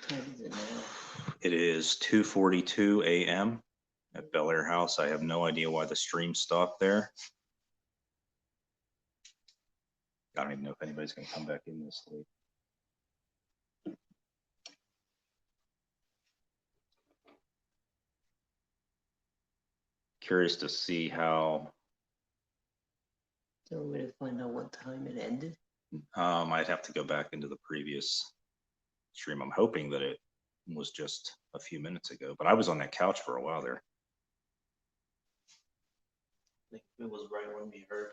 time is it now? It is 2:42 a.m. at Bellaire House. I have no idea why the stream stopped there. I don't even know if anybody's going to come back in this late. Curious to see how. Is there a way to find out what time it ended? I'd have to go back into the previous stream. I'm hoping that it was just a few minutes ago, but I was on that couch for a while there. I think it was right when we heard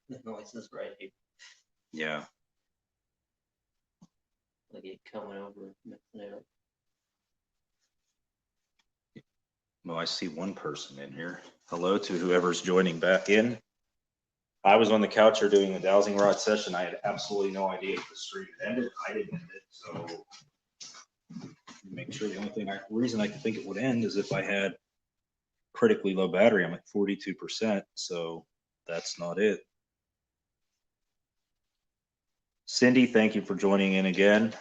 the noises right here. Yeah. Like it coming over, mixing it up. Well, I see one person in here. Hello to whoever's joining back in. I was on the couch here doing a dowsing rod session. I had absolutely no idea if the stream had ended. I didn't end it, so make sure the only reason I could think it would end is if I had critically low battery. I'm at 42%, so that's not it. Cindy, thank you for joining in again.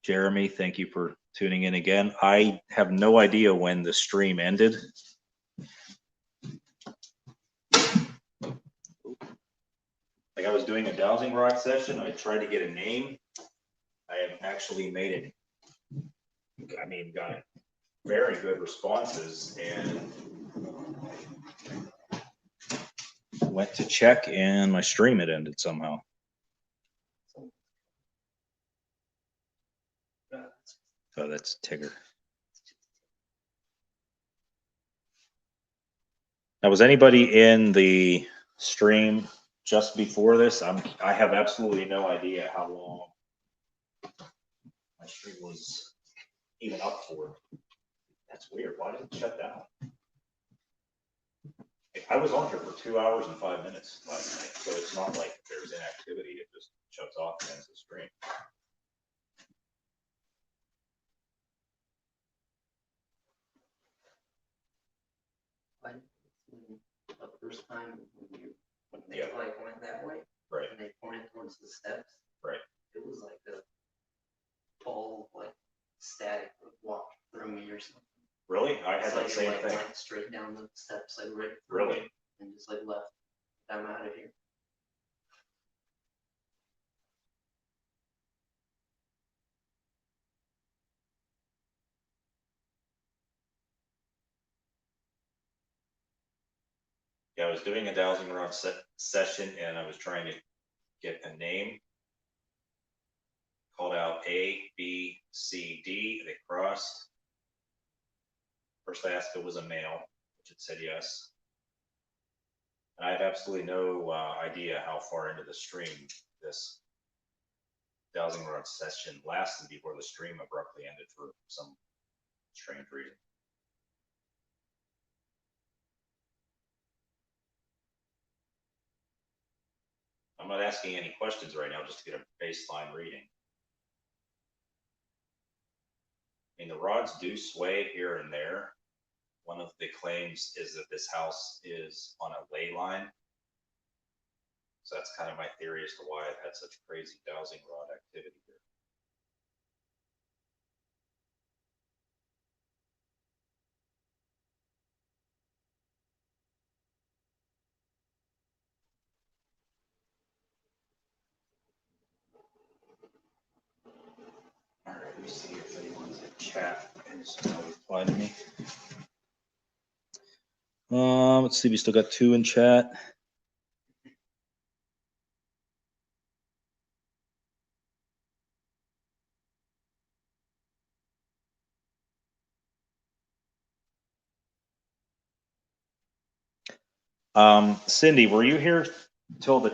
Jeremy, thank you for tuning in again. I have no idea when the stream ended. Like I was doing a dowsing rod session. I tried to get a name. I have actually made it. I mean, got very good responses and went to check and my stream had ended somehow. Oh, that's Tigger. Now, was anybody in the stream just before this? I have absolutely no idea how long my stream was even up for. That's weird. Why did it shut down? I was on here for 2 hours and 5 minutes last night, so it's not like there's inactivity. It just shuts off and ends the stream. The first time when they Yeah. like went that way, Right. and they pointed towards the steps, Right. It was like a ball of like static that walked through me or something. Really? I had that same thing. Went straight down the steps, like right through Really? me, and just like left. I'm out of here. Yeah, I was doing a dowsing rod session and I was trying to get a name. Called out A, B, C, D. They crossed. First I asked if it was a male, which it said yes. And I had absolutely no idea how far into the stream this dowsing rod session lasted before the stream abruptly ended for some strange reason. I'm not asking any questions right now, just to get a baseline reading. I mean, the rods do sway here and there. One of the claims is that this house is on a ley line. So that's kind of my theory as to why I've had such crazy dowsing rod activity here. All right, let me see if anyone's in chat and reply to me. Let's see, we still got 2 in chat. Cindy, were you here till the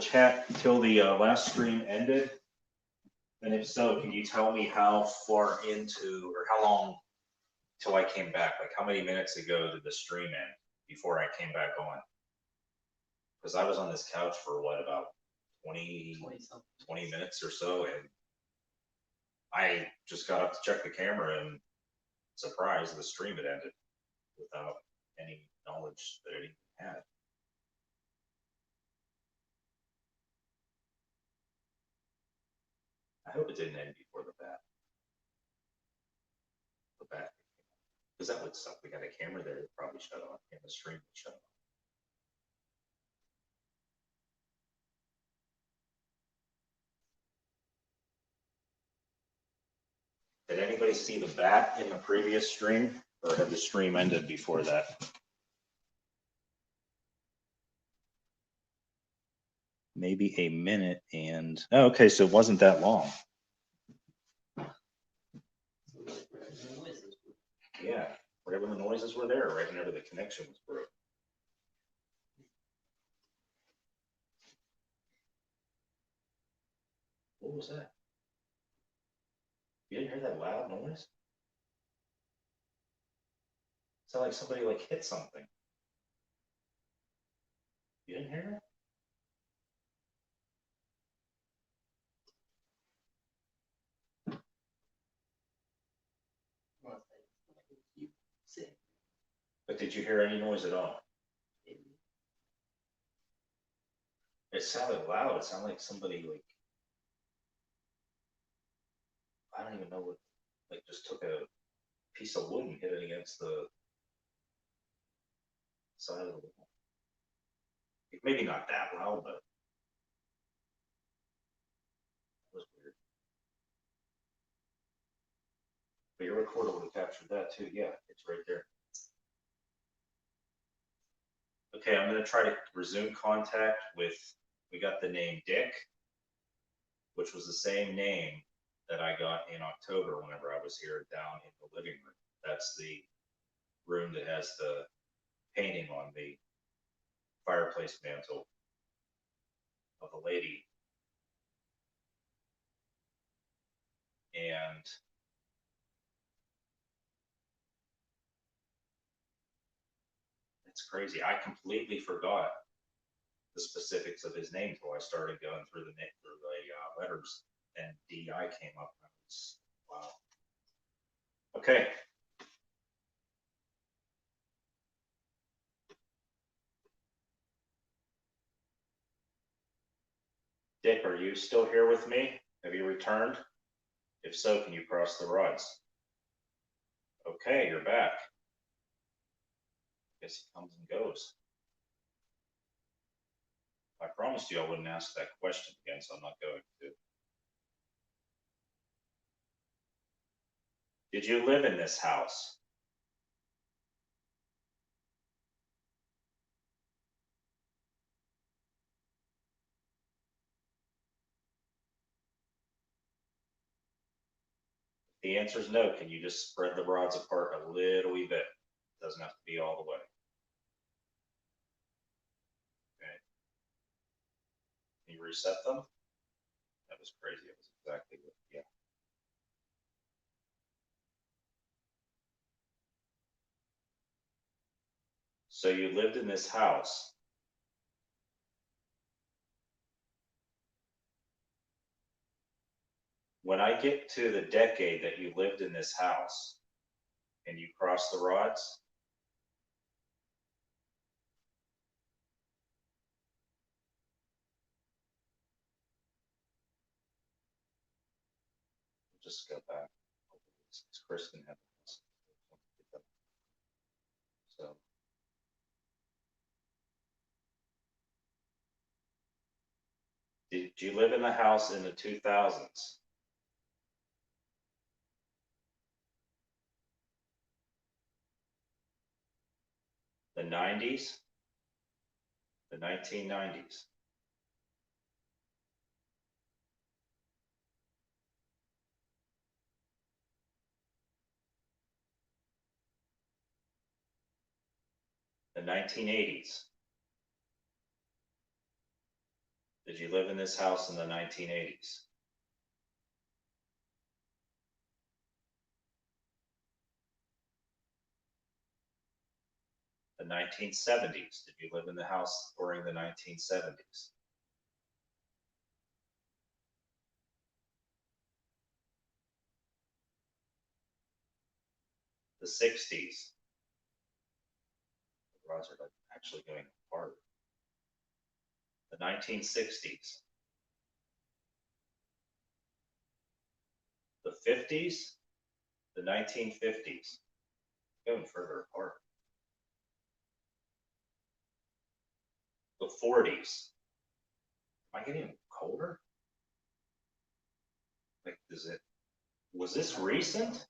last stream ended? And if so, can you tell me how far into or how long till I came back? Like how many minutes ago did the stream end before I came back on? Because I was on this couch for what, about 20 minutes or so, and I just got up to check the camera and surprised the stream had ended without any knowledge that it even had. I hope it didn't end before the bat. because that would suck. We got a camera there that probably shut off, and the stream would shut off. Did anybody see the bat in the previous stream, or had the stream ended before that? Maybe a minute and, oh, okay, so it wasn't that long. Yeah, whatever the noises were there, right whenever the connection was broke. What was that? You didn't hear that loud noise? It sounded like somebody like hit something. You didn't hear it? But did you hear any noise at all? It sounded loud. It sounded like somebody like, I don't even know what, like just took a piece of wood and hit it against the side of the wall. Maybe not that loud, but it was weird. But your recorder would have captured that too. Yeah, it's right there. Okay, I'm gonna try to resume contact with, we got the name Dick, which was the same name that I got in October whenever I was here down in the living room. That's the room that has the painting on the fireplace mantle of a lady. And it's crazy. I completely forgot the specifics of his name until I started going through the letters, and DI came up. And I was, wow. Okay. Dick, are you still here with me? Have you returned? If so, can you cross the rods? Okay, you're back. Guess he comes and goes. I promised you I wouldn't ask that question again, so I'm not going to. Did you live in this house? If the answer is no, can you just spread the rods apart a little wee bit? It doesn't have to be all the way. Okay. Can you reset them? That was crazy. It was exactly what, yeah. So you lived in this house. When I get to the decade that you lived in this house and you cross the rods, just go back. It's Kristen had this. So did you live in the house in the 2000s? The 90s? The 1990s? The 1980s? Did you live in this house in the 1980s? The 1970s? Did you live in the house during the 1970s? The 60s? The rods are like actually going apart. The 1960s? The 50s? The 1950s? Going further apart. The 40s. Am I getting colder? Like, was this recent?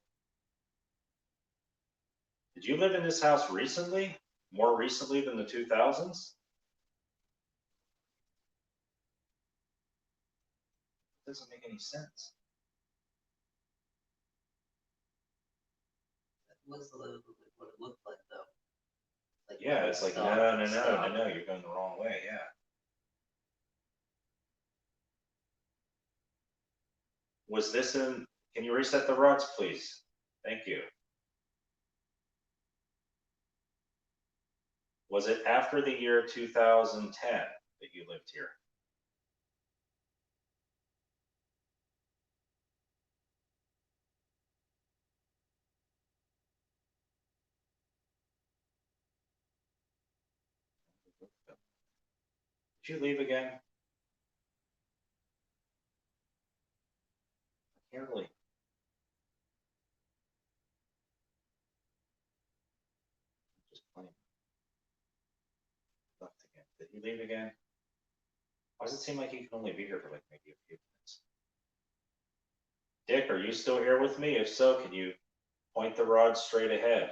Did you live in this house recently? More recently than the 2000s? It doesn't make any sense. That was literally what it looked like, though. Like, Yeah, it's like, stop, no, stop. you're going the wrong way, yeah. Was this can you reset the rods, please? Thank you. Was it after the year 2010 that you lived here? Did you leave again? I can't really. Just playing. Left again. Did he leave again? Why does it seem like he can only be here for like maybe a few minutes? Dick, are you still here with me? If so, can you point the rod straight ahead?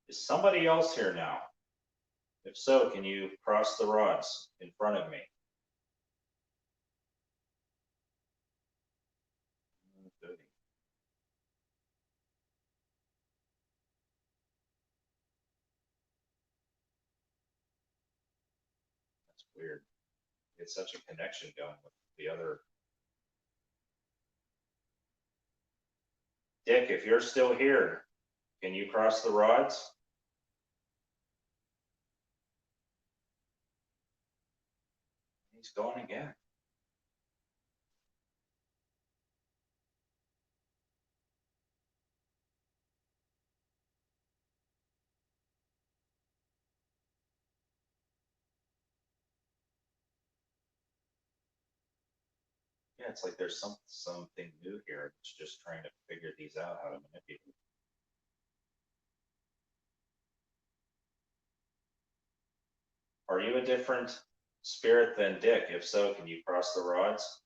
Is somebody else here now? If so, can you cross the rods in front of me? Goody. That's weird. It's such a connection going with the other. Dick, if you're still here, can you cross the rods? He's going again. Yeah, it's like there's something new here. It's just trying to figure these out, how to manipulate. Are you a different spirit than Dick? If so, can you cross the rods?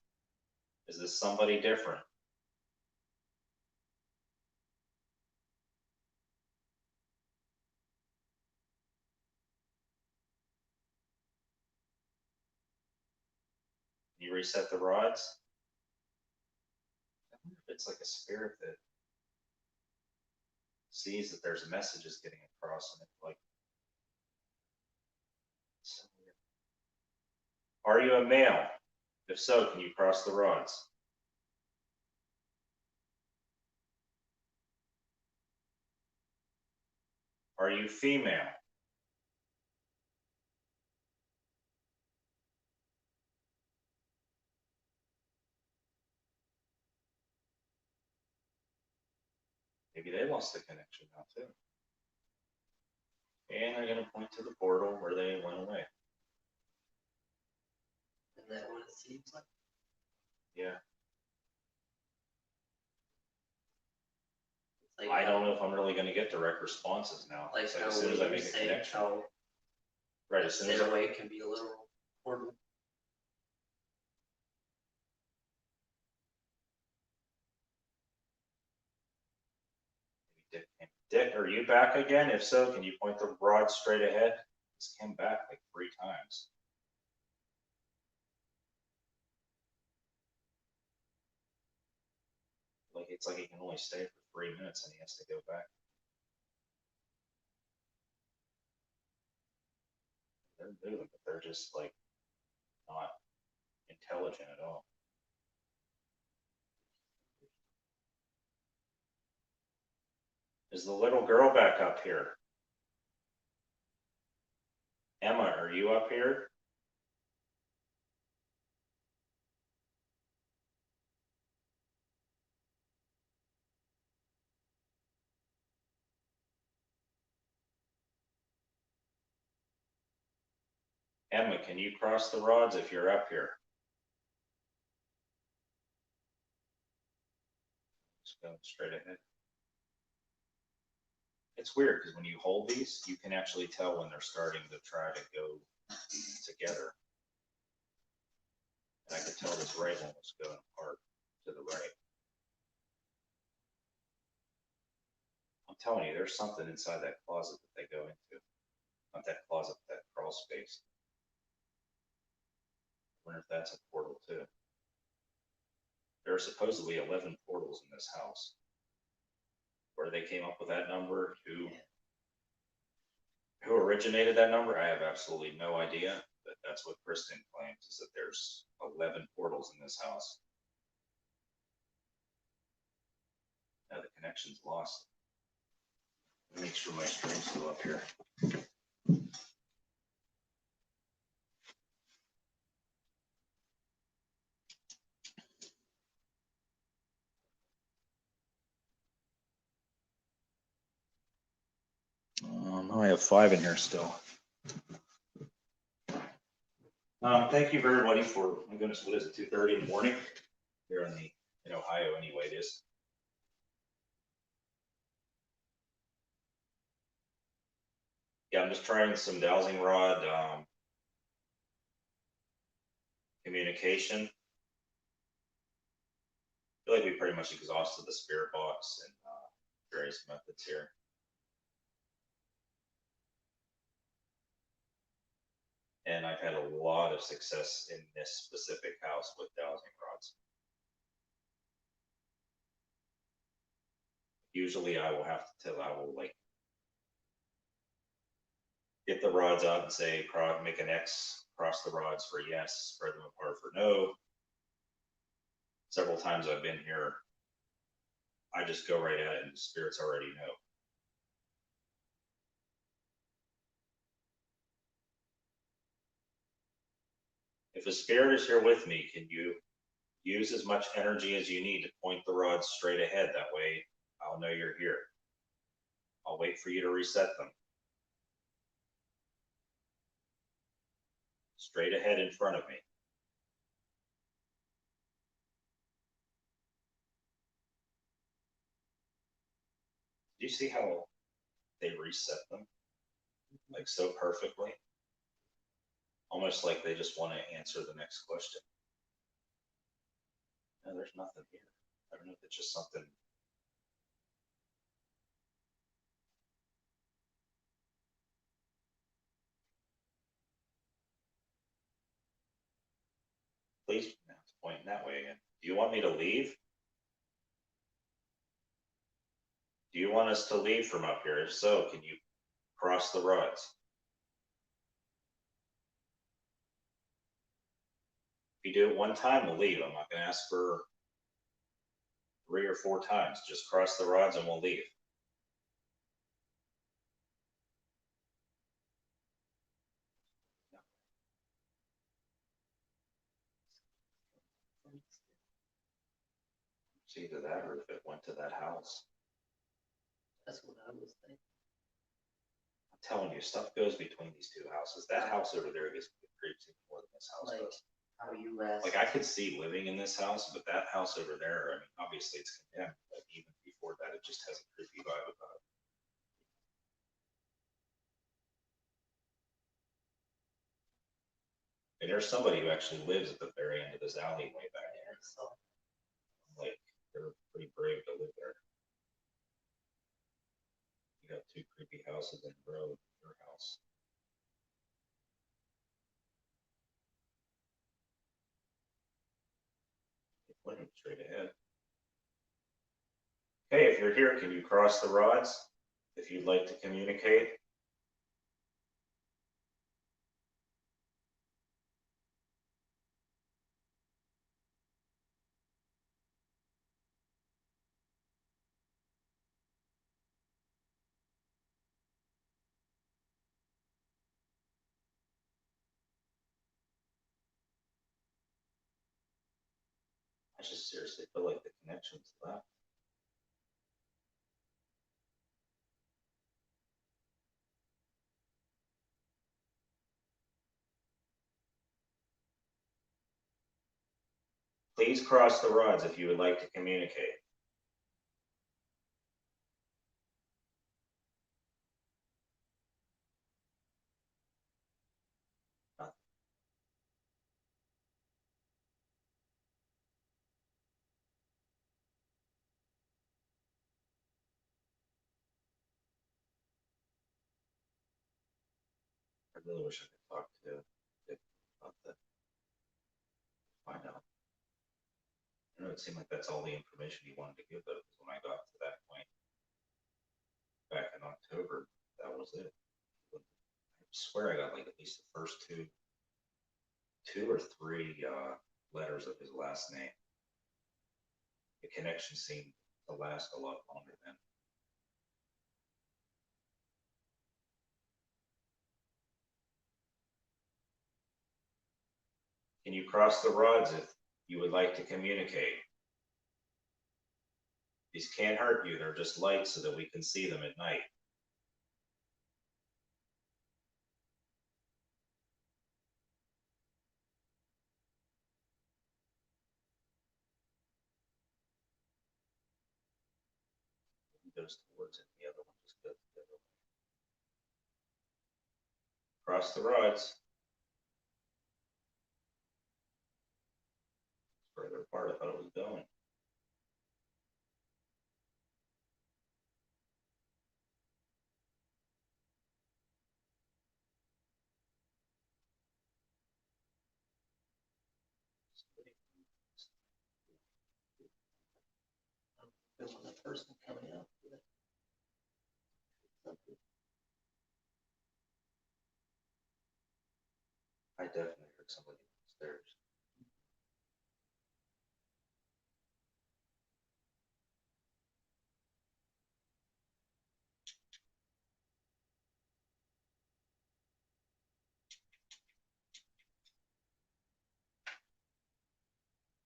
Is this somebody different? Can you reset the rods? I wonder if it's like a spirit that sees that there's messages getting across and it's like, so weird. Are you a male? If so, can you cross the rods? Are you female? Maybe they lost the connection now too. And they're gonna point to the portal where they went away. Isn't that what it seems like? Yeah. Like I don't know if I'm really gonna get direct responses now. Like It's how as soon as I make a say connection. how Right, as soon as stairway can be a literal portal. Dick, are you back again? If so, can you point the rod straight ahead? This came back like 3 times. Like it's like he can only stay for 3 minutes and he has to go back. They're moving, but they're just like not intelligent at all. Is the little girl back up here? Emma, are you up here? Emma, can you cross the rods if you're up here? Just go straight ahead. It's weird because when you hold these, you can actually tell when they're starting to try to go together. And I could tell this right one was going apart to the right. I'm telling you, there's something inside that closet that they go into. Not that closet, that crawl space. I wonder if that's a portal too. There are supposedly 11 portals in this house. Where they came up with that number, who originated that number, I have absolutely no idea. But that's what Kristen claims, is that there's 11 portals in this house. Now the connection's lost. Make sure my stream's still up here. I have 5 in here still. Thank you for everybody for, my goodness, what is it, 2:30 in the morning? Here in Ohio anyway, it is. Yeah, I'm just trying some dowsing rod communication. I feel like we pretty much exhausted the spirit box and various methods here. And I've had a lot of success in this specific house with dowsing rods. Usually I will like get the rods out and say, make an X, cross the rods for yes, spread them apart for no. Several times I've been here, I just go right at it and the spirits already know. If a spirit is here with me, can you use as much energy as you need to point the rods straight ahead? That way I'll know you're here. I'll wait for you to reset them. Straight ahead in front of me. Do you see how they reset them? Like so perfectly? Almost like they just want to answer the next question. No, there's nothing here. I don't know if it's just something. Please, now it's pointing that way again. Do you want me to leave? Do you want us to leave from up here? If so, can you cross the rods? If you do it one time, we'll leave. I'm not going to ask for 3 or 4 times. Just cross the rods and we'll leave. It's either that or if it went to that house. That's what I was thinking. I'm telling you, stuff goes between these 2 houses. That house over there gets creeps even more than this house Like does. how you asked. Like I could see living in this house, but that house over there, I mean, obviously it's condemned, but even before that, it just has a creepy vibe about it. And there's somebody who actually lives at the very end of this alleyway back here. So Like, they're pretty brave to live there. You got 2 creepy houses in a row in your house. Pointing straight ahead. Okay, if you're here, can you cross the rods? If you'd like to communicate. I just seriously feel like the connection's left. Please cross the rods if you would like to communicate. I really wish I could talk to Dick about that. Find out. I know it seemed like that's all the information he wanted to give, but when I got to that point back in October, that was it. I swear I got like at least the first two or three letters of his last name. The connection seemed to last a lot longer than. Can you cross the rods if you would like to communicate? These can't hurt you, they're just lights so that we can see them at night. He goes towards it, the other one just goes the other way. Cross the rods. Further apart, I thought it was going. Feeling the person coming up. I definitely heard somebody upstairs.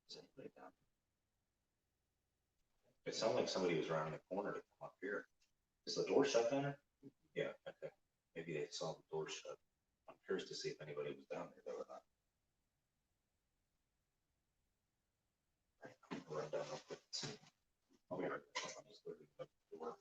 Is anybody down there? It sounded like somebody was around the corner to come up here. Is the door shut down there? Yeah, okay. Maybe they saw the door shut. I'm curious to see if anybody was down there though or not. I'm gonna run down real quick and see. I'll be right back. I'm just looking at the door.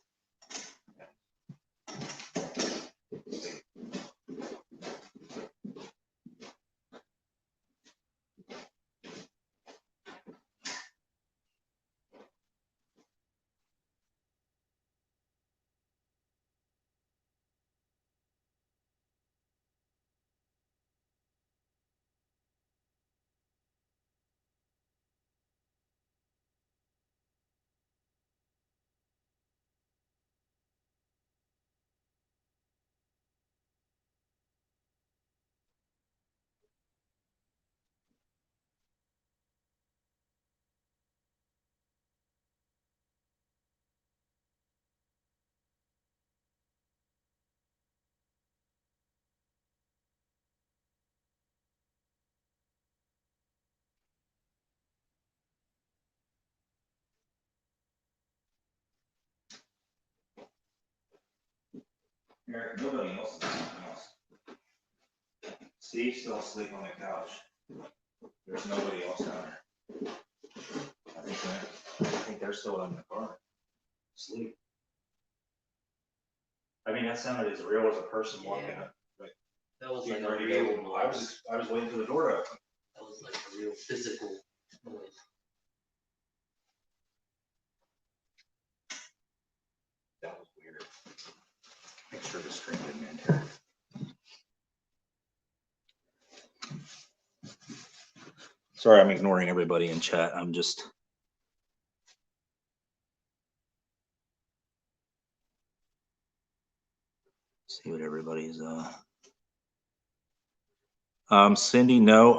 Eric, nobody else is in the house. Steve's still asleep on the couch. There's nobody else down there. I think they're still in the car, asleep. I mean, that sounded as real as a person walking up. That was like Getting a ready to real go. I was waiting for the door to open. That was like a real physical noise. That was weird. Make sure the screen didn't enter. Sorry, I'm ignoring everybody in chat. I'm just. See what everybody's, Cindy, no,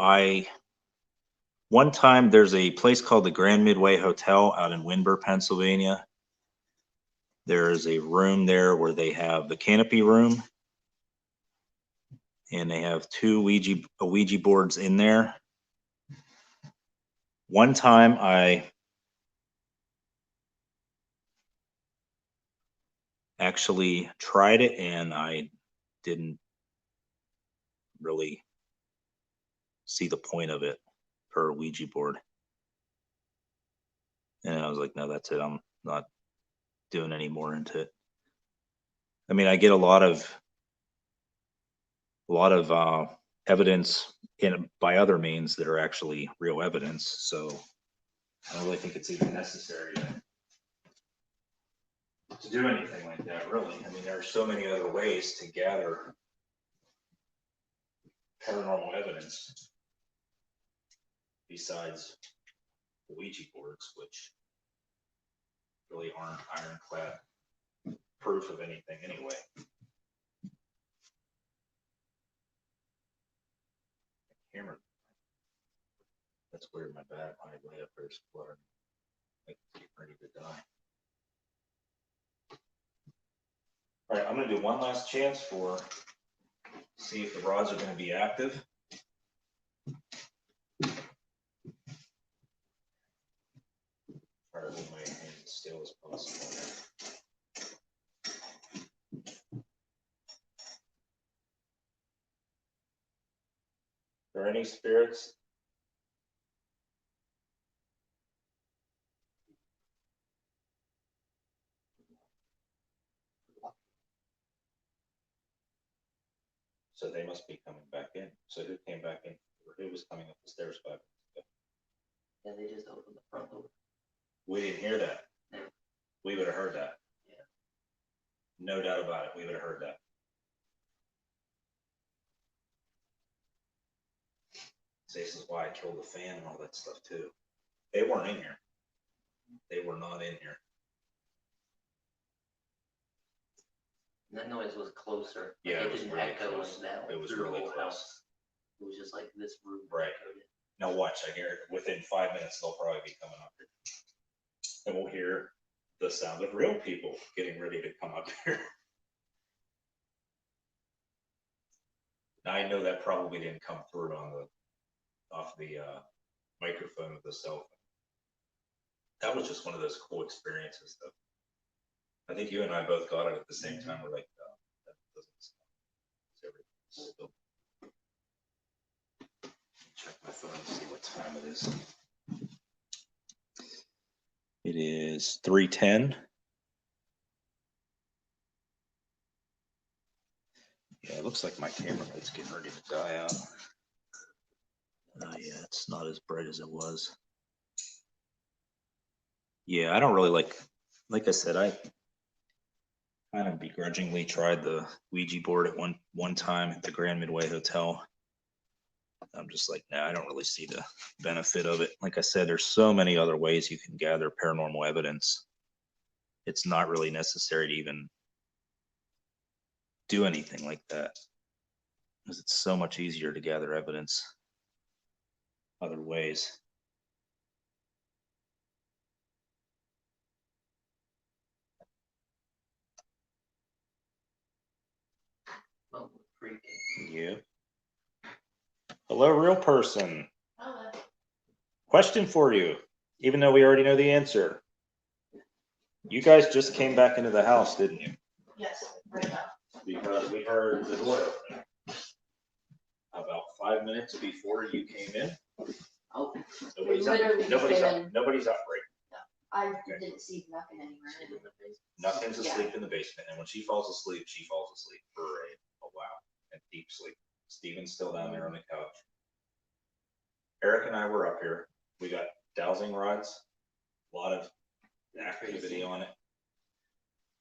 one time there's a place called the Grand Midway Hotel out in Windber, Pennsylvania. There is a room there where they have the canopy room. And they have two Ouija boards in there. One time I actually tried it and I didn't really see the point of it for a Ouija board. And I was like, no, that's it. I'm not doing any more into it. I mean, I get a lot of evidence by other means that are actually real evidence. So I don't really think it's even necessary to do anything like that, really. I mean, there are so many other ways to gather paranormal evidence besides the Ouija boards, which really aren't ironclad proof of anything anyway. Camera. That's weird. My bad. My way up there is fluttering. Like it's getting ready to die. All right, I'm going to do one last chance for see if the rods are going to be active. Try to hold my hand as still as possible. Are there any spirits? So they must be coming back in. So who came back in? Or who was coming up the stairs 5 minutes ago? Yeah, they just opened the front door. We didn't hear that. No. We would have heard that. Yeah. No doubt about it. We would have heard that. So this is why I killed the fan and all that stuff too. They weren't in here. They were not in here. And that noise was closer. Yeah, Like, it was didn't really echo close. like that. It was through the really whole close. house. It was just like this room. Right. echoed it. Now watch, I hear it. Within 5 minutes, they'll probably be coming up. And we'll hear the sound of real people getting ready to come up here. Now I know that probably didn't come through on off the microphone of the cell phone. That was just one of those cool experiences though. I think you and I both got it at the same time. We're like, that doesn't sound. Still. Check my phone to see what time it is. It is 3:10. Yeah, it looks like my camera light's getting ready to die out. Yeah, it's not as bright as it was. Yeah, I don't really like I said, I kind of begrudgingly tried the Ouija board at one time at the Grand Midway Hotel. I'm just like, nah, I don't really see the benefit of it. Like I said, there's so many other ways you can gather paranormal evidence. It's not really necessary to even do anything like that, because it's so much easier to gather evidence other ways. Well, freaking. Yeah. Hello, real person. Hello. Question for you, even though we already know the answer. You guys just came back into the house, didn't you? Yes, right now. Because we heard the door opening. About 5 minutes before you came in. Oh, Nobody's up. literally just Nobody's came up. in. Nobody's up, right? I Okay. didn't see nothing anywhere. Nothing's Yeah. asleep in the basement, and when she falls asleep, she falls asleep for a while, and deep sleep. Steven's still down there on the couch. Eric and I were up here. We got dowsing rods, a lot of activity on it.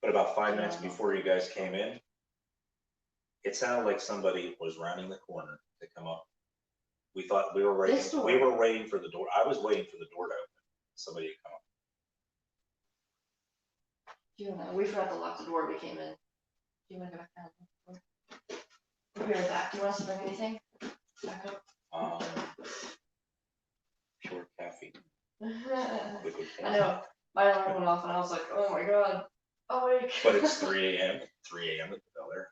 But about 5 minutes before you guys came in, it sounded like somebody was rounding the corner to come up. We thought we were waiting. This door. We were waiting for the door. I was waiting for the door to open. Somebody to come up. Do you wanna, we forgot to lock the door when we came in. Do you wanna go back down? We'll be right back. Do you want us to bring anything? Back up? Pure caffeine. I Liquid form. know, my alarm went off and I was like, oh my god, awake. But it's 3 a.m. 3 a.m. at the Bellaire.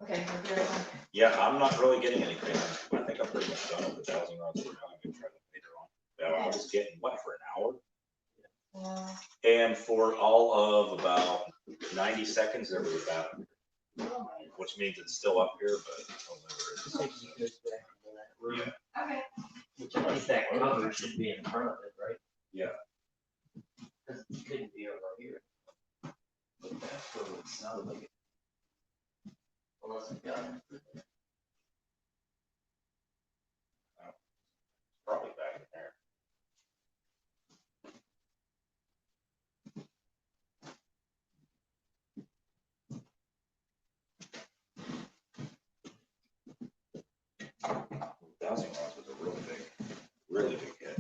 Okay, we'll be right back. Yeah, I'm not really getting anything. I think I'm pretty much done with the dowsing rods for now. I'm gonna try that later on. Yeah, I was getting what for an hour? And for all of about 90 seconds, there was a battle, which means it's still up here, but I'll never. It goes back into that room. Yeah. Okay. Which I think that cover should be in front of it, right? Sounded like it. Unless it got in. Probably back in there. Dowsing rods was a really big hit.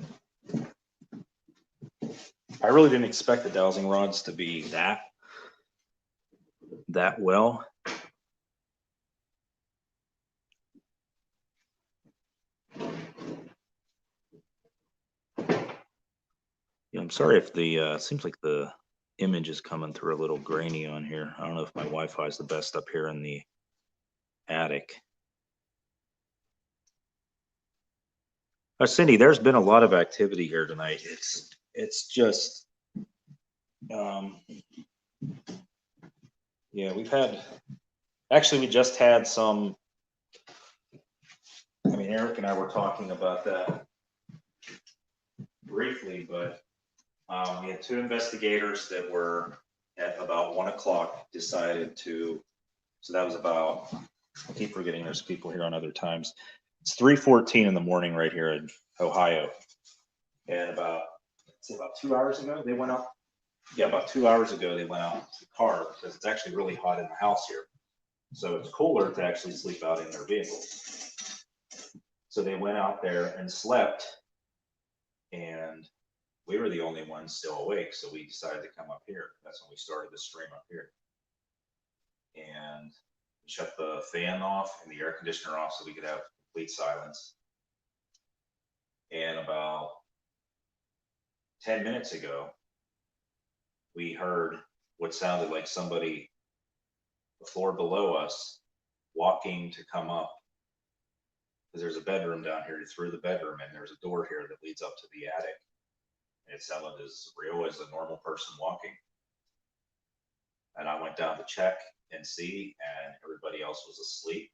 I really didn't expect the dowsing rods to be that well. Yeah, I'm sorry if the seems like the image is coming through a little grainy on here. I don't know if my Wi-Fi is the best up here in the attic. Cindy, there's been a lot of activity here tonight. It's just, yeah, we just had some. I mean, Eric and I were talking about that briefly, but we had 2 investigators that were at about 1 o'clock decided to. So that was about. I keep forgetting there's people here on other times. It's 3:14 in the morning right here in Ohio, and about 2 hours ago they went out. Yeah, about 2 hours ago they went out to the car because it's actually really hot in the house here, so it's cooler to actually sleep out in their vehicles. So they went out there and slept, and we were the only ones still awake, so we decided to come up here. That's when we started the stream up here, and we shut the fan off and the air conditioner off so we could have complete silence. And about 10 minutes ago, we heard what sounded like somebody the floor below us walking to come up, because there's a bedroom down here. Through the bedroom, and there's a door here that leads up to the attic. And it sounded as real as a normal person walking. And I went down to check and see, and everybody else was asleep.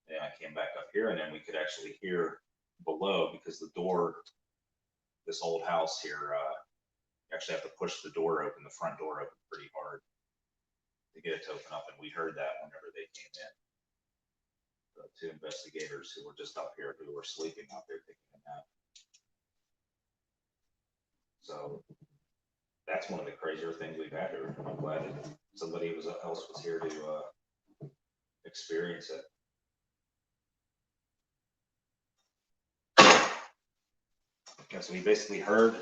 And I came back up here, and then we could actually hear below, because the door, this old house here, you actually have to push the door open, the front door open pretty hard to get it to open up. And we heard that whenever they came in. The 2 investigators who were just up here, who were sleeping out there taking a nap. So that's one of the crazier things we've had here. I'm glad that somebody else was here to experience it. Yeah, so we basically heard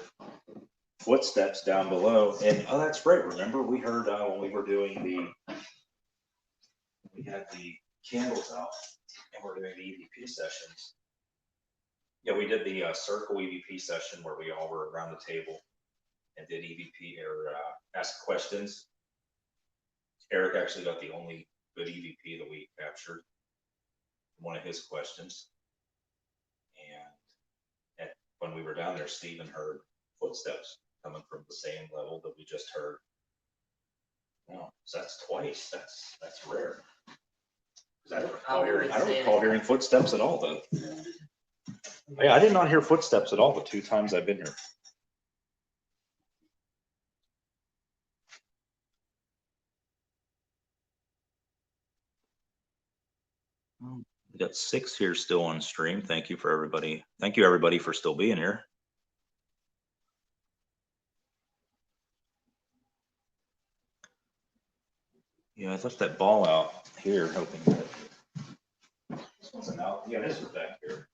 footsteps down below, and oh, that's right. Remember, we heard when we were doing we had the candles out, and we're doing the EVP sessions. Yeah, we did the circle EVP session where we all were around the table and did EVP or ask questions. Eric actually got the only good EVP that we captured, one of his questions. And when we were down there, Stephen heard footsteps coming from the same level that we just heard. Wow, so that's twice. That's rare. I don't recall hearing footsteps at all, though. Yeah, I did not hear footsteps at all the 2 times I've been here. We got 6 here still on stream. Thank you everybody for still being here. Yeah, I left that ball out here, hoping that this wasn't out. Yeah, this was back here.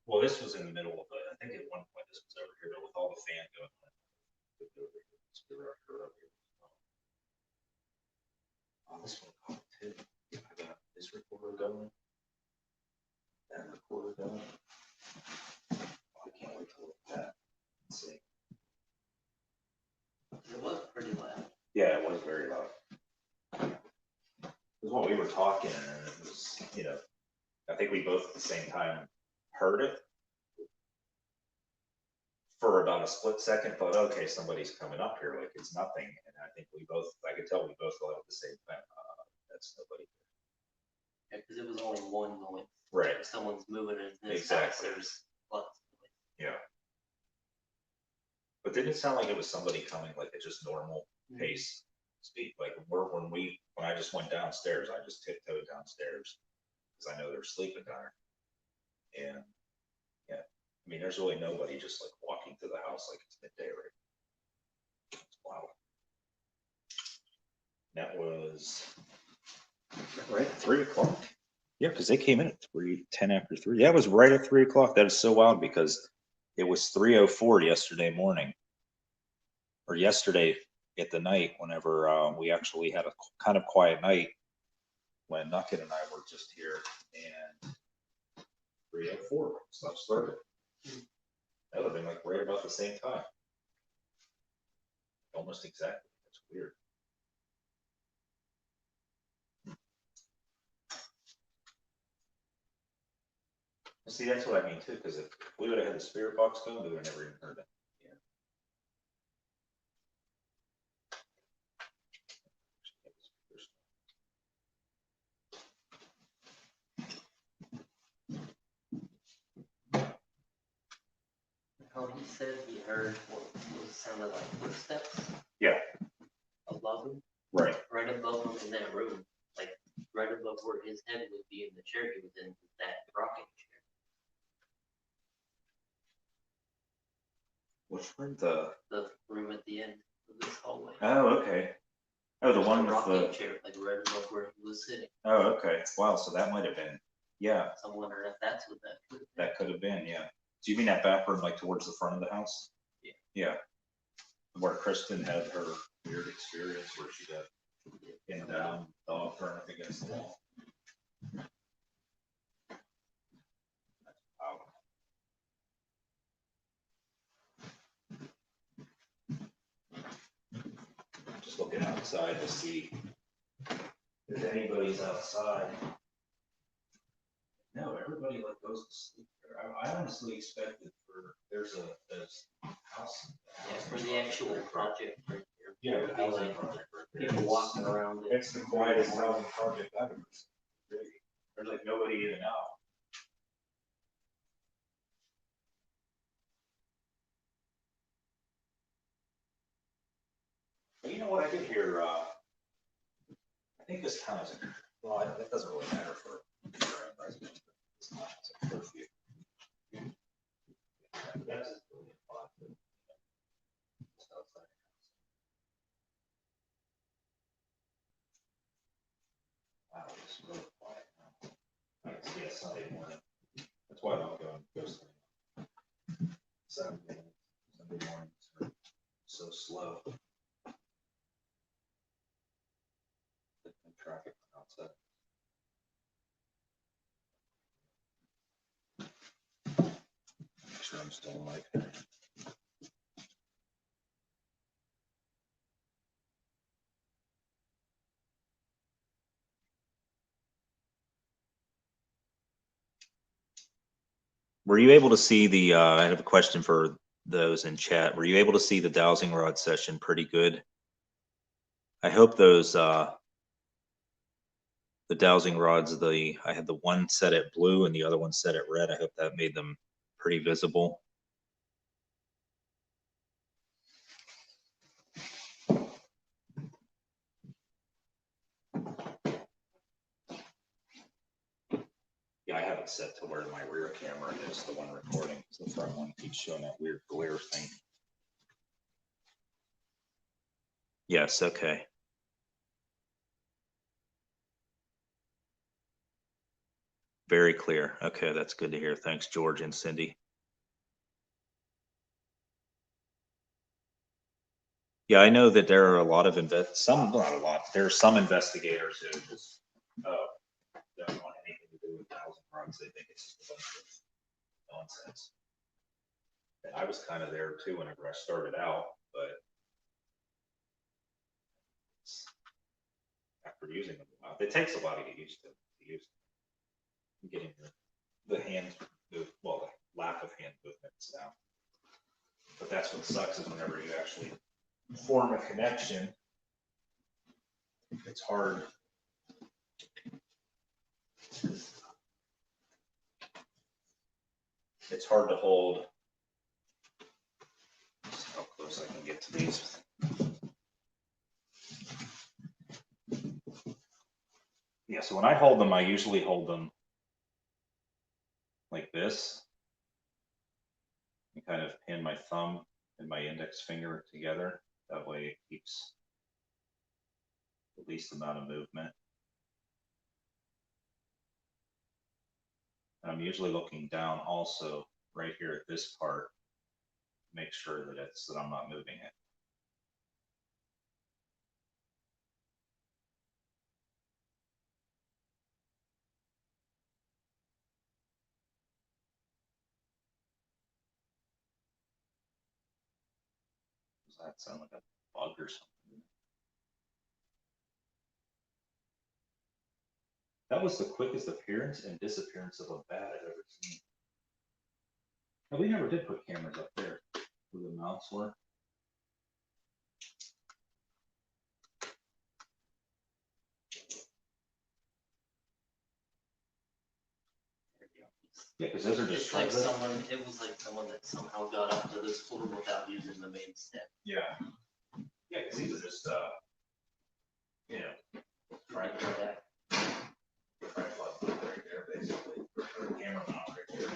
Well, this was in the middle of it. I think at one point this was over here, but with all the fan going on. Oh, this one caught too. I got this recorder going. That recorder going. Oh, I can't wait to look at that. Let's see. It was pretty loud. Yeah, it was very loud. It was when we were talking, and it was, I think we both at the same time heard it for about a split second, thought, okay, somebody's coming up here, like it's nothing. And I think I could tell we both thought at the same time, that's nobody. Yeah, because it was only one noise. Right. If someone's moving in this Exactly. house, there's lots of noise. Yeah. But didn't it sound like it was somebody coming, like it's just normal pace speed. Like when I just went downstairs, I just tiptoed downstairs because I know they're sleeping down there. And yeah, I mean, there's really nobody just like walking to the house like it's midday, right? It's wild. That was right at 3 o'clock. Yeah, because they came in at 10 after 3. Yeah, it was right at 3 o'clock. That is so wild because it was 3:04 yesterday morning. Or yesterday at the night, whenever we actually had a kind of quiet night when Nucket and I were just here, and 3:04 stuff started. That would have been like right about the same time. Almost exactly. That's weird. See, that's what I mean too, because if we would have had the spirit box going, we would have never even heard it. How he said he heard what sounded like footsteps. Yeah. Above him. Right. Right above him in that room, like right above where his head would be in the chair he was in, that rocking chair. Which one? The room at the end of this hallway. Oh, okay. Oh, the one with rocking the chair, like right above where he was sitting. Oh, okay. Wow. So that might have been. Yeah, So I'm wondering if that's what that could have been. that could have been. Yeah. Do you mean that back room, like towards the front of the house? Yeah. Yeah. Where Kristen had her weird experience where she got pinned down, dog thrown up against the wall. Wow. Just looking outside to see if anybody's outside. No, everybody like goes to sleep there. I honestly expected there's a house. Yeah, for the actual project right there. Yeah, There'd the be housing like project right there. people walking around it. It's the quietest housing project I've ever seen. Really. There's like nobody in and out. But you know what, I did hear, I think this town is, well, that doesn't really matter for residents, but this town has a curfew. That's just really fun, but, just outside. Wow, it's really quiet now. I can see a Sunday morning. That's why I don't go sleep. Sunday mornings are so slow. The traffic outside. Make sure I'm still alive here. Were you able to see the, I have a question for those in chat. Were you able to see the dowsing rod session pretty good? I hope those, the dowsing rods, I had the one set at blue and the other one set at red. I hope that made them pretty visible. Yeah, I have it set to where my rear camera is, the one recording. So the front one keeps showing that weird glare thing. Yes, okay. Very clear. Okay, that's good to hear. Thanks, George and Cindy. Yeah, I know that there are a lot of not a lot, there are some investigators who just, don't want anything to do with dowsing rods. They think it's just a bunch of nonsense. And I was kind of there too whenever I started out, but after using them a while, it takes a while to get used to use them. Getting the hand move, well, the lack of hand movements down. But that's what sucks is whenever you actually form a connection, it's hard. It's hard to hold. Let's see how close I can get to these. So when I hold them, I usually hold them like this. And kind of pin my thumb and my index finger together. That way it keeps the least amount of movement. And I'm usually looking down also right here at this part, make sure that I'm not moving it. Does that sound like a bug or something? That was the quickest appearance and disappearance of a bat I've ever seen. And we never did put cameras up there where the mounts were. Yeah, because those are just It's like trusses. it was like someone that somehow got up to this floor without using the main step. Yeah. Yeah, because these are just, you know, tripod right there, basically, or a camera mount right there.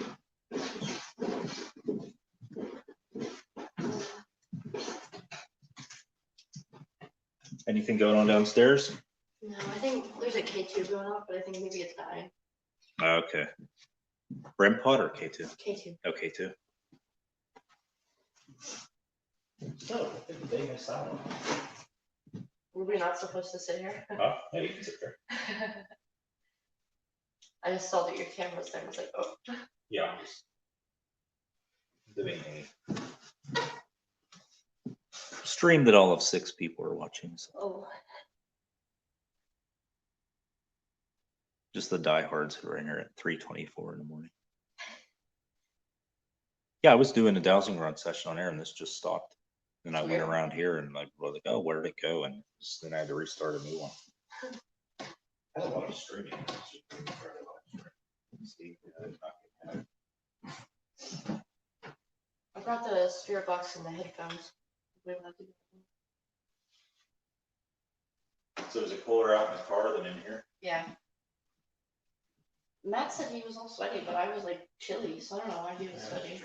Anything going on downstairs? No, I think there's a K2 going off, but I think maybe it's dying. Okay. REM pod or K2? K2. Oh, K2. So, they missed that one. Were we not supposed to sit here? Oh, yeah, you can sit there. I just saw that your camera was there. I was like, oh. Yeah, I'm just doing a stream that all of 6 people are watching. So. Oh. Just the diehards who are in here at 3:24 in the morning. Yeah, I was doing a dowsing rod session on air and this just stopped. And I went around here and like, oh, where did it go? And then I had to restart a new one. I had a lot of streaming. I brought the spirit box and the headphones. So is it cooler out in the car than in here? Yeah. Matt said he was all sweaty, but I was like chilly, so I don't know why he was sweaty.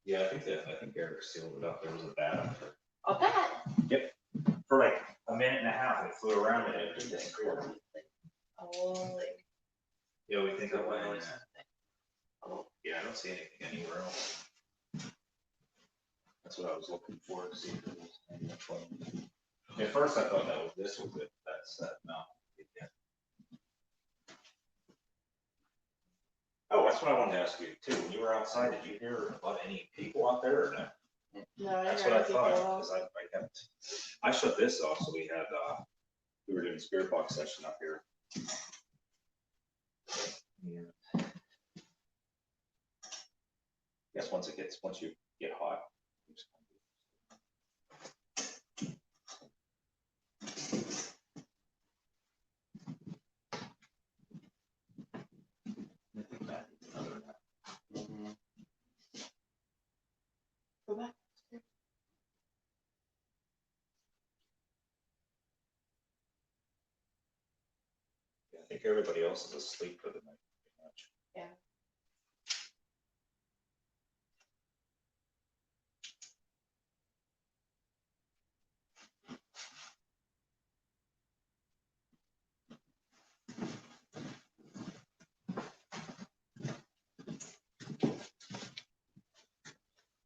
Yeah, I think Eric sealed it up. There was a bat up there. A bat? Yep. For like a minute and a half, it flew around and it did Oh, like. Yeah, we think that went on that. Oh. Yeah, I don't see anything anywhere else. That's what I was looking for to see if it was any of them. At first I thought this was it. That's that. No. Yeah. Oh, that's what I wanted to ask you too. When you were outside, did you hear about any people out there or no? No, I That's didn't what I hear thought, people. because I shut this off, so we had, we were doing spirit box session up here. Yeah. Guess once you get hot. Go back. I think everybody else is asleep for the night, pretty much. Yeah.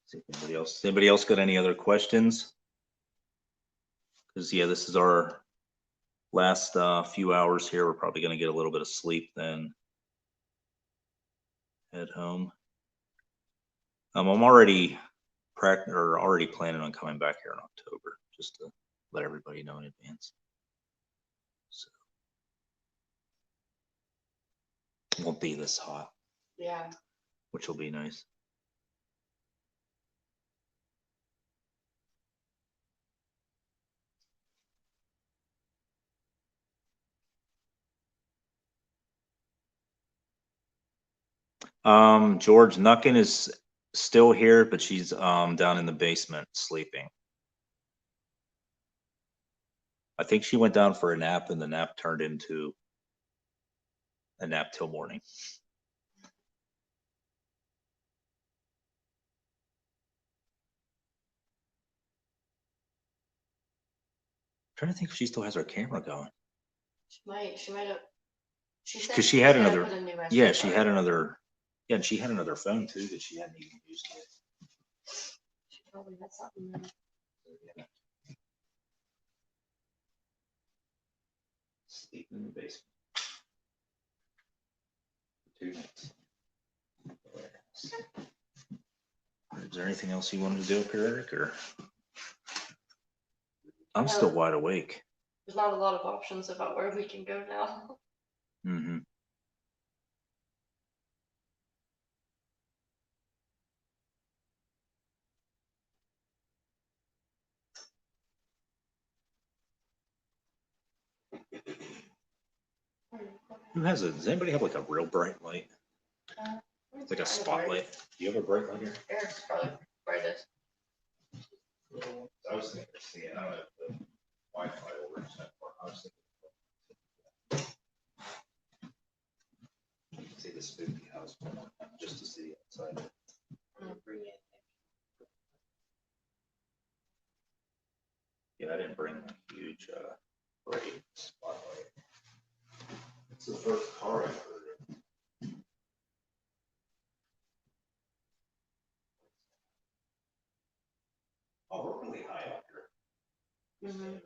See if anybody else got any other questions? Because yeah, this is our last few hours here. We're probably going to get a little bit of sleep, then head home. I'm already planning on coming back here in October, just to let everybody know in advance. So it won't be this hot. Yeah. Which will be nice. George Nuckin is still here, but she's down in the basement sleeping. I think she went down for a nap and the nap turned into a nap till morning. Trying to think if she still has her camera going. She might have. She said. Because she had said another, put a new SD yeah, she card had in. another, yeah, and she had another phone too that she hadn't even used yet. She probably had something in it. Sleeping in the basement. 2 nights. Is there anything else you wanted to do up here, Eric, or? I'm still wide awake. There's not a lot of options about where we can go now. Mm-hmm. Who has a, does anybody have like a real bright light? It's like a spotlight. Do you have a bright light here? Eric's probably brightest. I was thinking, see, I don't have the Wi-Fi over in that part. I was thinking. See the spooky house one more time, just to see outside. Yeah, I didn't bring a huge bright spotlight. It's the first car I've heard of. Oh, we're really high up here. Mhm.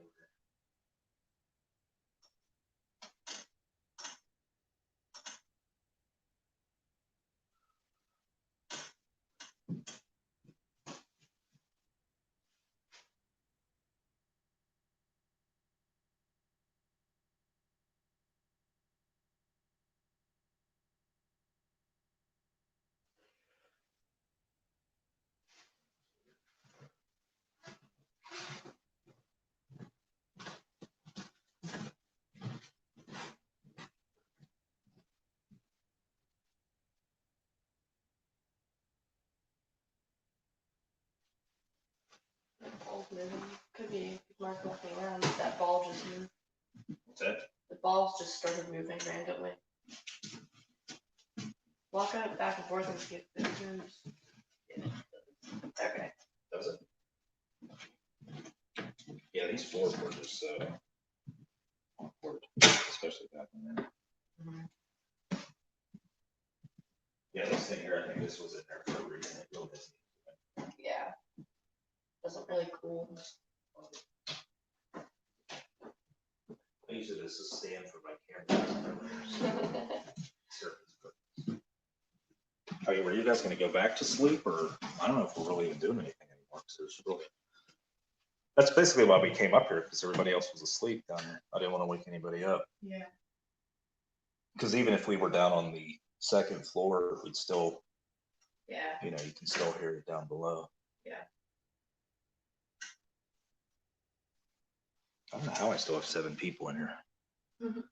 Ball's moving. Could be Mark walking around. That ball just moved. What's that? The balls just started moving randomly. Walk out back and forth and see if it moves. Okay. Does it? Yeah, these floors were just so awkward, especially back in there. Mhm. Yeah, this thing here, I think this was in there for a reason. It really isn't. Yeah. Doesn't really cool. I use it as a stand for my camera. Okay, were you guys gonna go back to sleep, or I don't know if we're really even doing anything anymore, so it's really. That's basically why we came up here, because everybody else was asleep down here. I didn't want to wake anybody up. Yeah. Because even if we were down on the second floor, we'd still, Yeah. you know, you can still hear it down below. Yeah. I don't know how I still have 7 people in here. Mhm.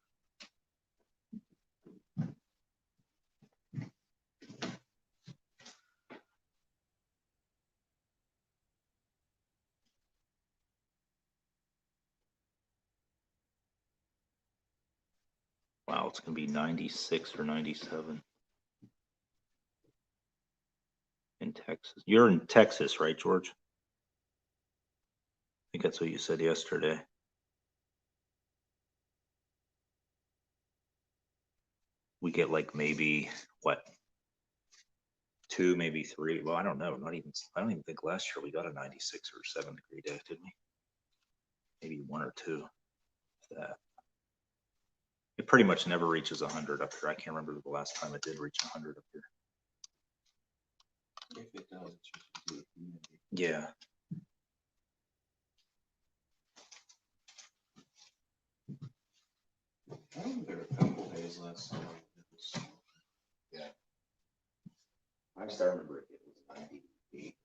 Wow, it's gonna be 96 or 97 in Texas. You're in Texas, right, George? I think that's what you said yesterday. We get like maybe what, 2, maybe 3. Well, I don't know. I don't even think last year we got a 96 or 7 degree day, did we? Maybe 1 or 2. That. It pretty much never reaches 100 up here. I can't remember the last time it did reach 100 up here. If it does, it's just too humid. Yeah. I think there were a couple days last summer. Yeah. I just remember it was 98.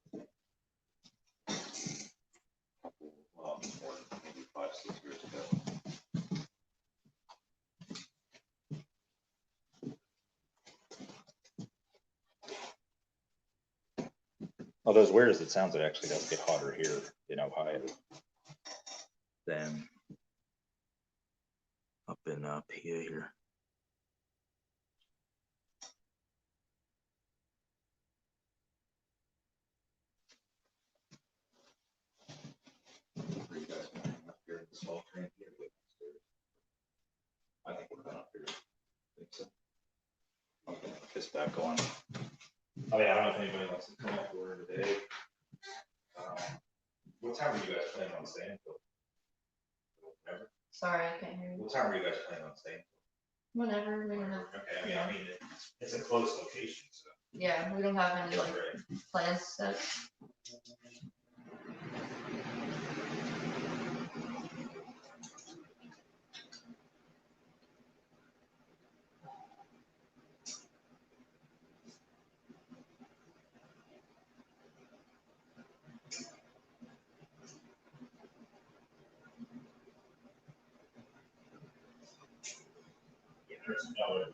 Couple, well, more, maybe 5, 6 years ago. Although as weird as it sounds, it actually does get hotter here in Ohio than up in PA here. Are you guys going up here in the small train? You gotta go upstairs. I think we're going up here. Think so. Okay, kiss back on. I mean, I don't know if anybody wants to come up for today. What time are you guys planning on staying till? Whenever? Sorry, I can't hear you. What time are you guys planning on staying? Whenever, we don't have, Okay, I mean, it's a close location, so. yeah, we don't have any like Right. plans set. Yeah, there's no.